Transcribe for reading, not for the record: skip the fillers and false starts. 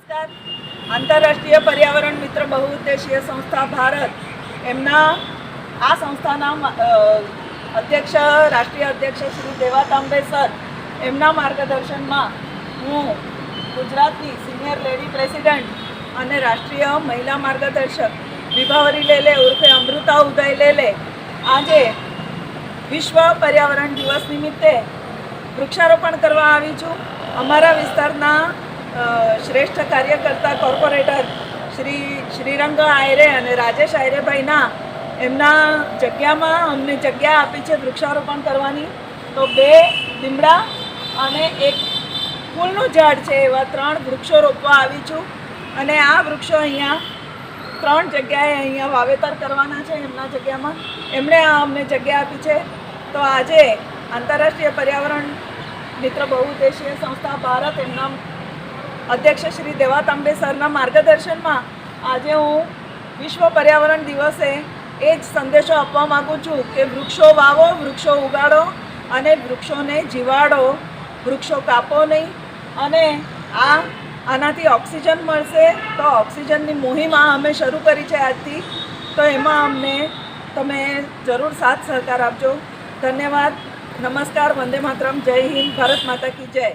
નમસ્કાર. આંતરરાષ્ટ્રીય પર્યાવરણ મિત્ર બહુઉદ્દેશીય સંસ્થા ભારત એમના આ સંસ્થાના અધ્યક્ષ રાષ્ટ્રીય અધ્યક્ષ શ્રી દેવા તાંબે સર એમના માર્ગદર્શનમાં હું ગુજરાતની સિનિયર લેડી પ્રેસિડેન્ટ અને રાષ્ટ્રીય મહિલા માર્ગદર્શક વિભાવરી લેલે ઉર્ફે અમૃતા ઉદય લેલે આજે વિશ્વ પર્યાવરણ દિવસ નિમિત્તે વૃક્ષારોપણ કરવા આવી છું. અમારા વિસ્તારના શ્રેષ્ઠ કાર્યકર્તા કોર્પોરેટર શ્રીરંગ આયરે અને રાજેશ આયરેભાઈના એમના જગ્યામાં અમને જગ્યા આપી છે વૃક્ષારોપણ કરવાની. તો 2 લીમડા અને 1 ફૂલનું ઝાડ છે એવા 3 વૃક્ષો રોપવા આવી છું. અને આ વૃક્ષો અહીંયા 3 જગ્યાએ અહીંયા વાવેતર કરવાના છે એમના જગ્યામાં. એમણે અમને જગ્યા આપી છે. તો આજે આંતરરાષ્ટ્રીય પર્યાવરણ મિત્ર બહુઉદ્દેશીય સંસ્થા ભારત એમના અધ્યક્ષ શ્રી દેવા તાંબે સરના માર્ગદર્શનમાં આજે હું વિશ્વ પર્યાવરણ દિવસે એ જ સંદેશો આપવા માગું છું કે વૃક્ષો વાવો, વૃક્ષો ઉગાડો અને વૃક્ષોને જીવાડો, વૃક્ષો કાપો નહીં. અને આનાથી ઓક્સિજન મળશે. તો ઓક્સિજનની મુહિમ અમે શરૂ કરી છે આજથી. તો એમાં અમને તમે જરૂર સાથ સહકાર આપજો. ધન્યવાદ. નમસ્કાર. વંદે માતરમ. જય હિન્દ. ભારત માતા કી જય.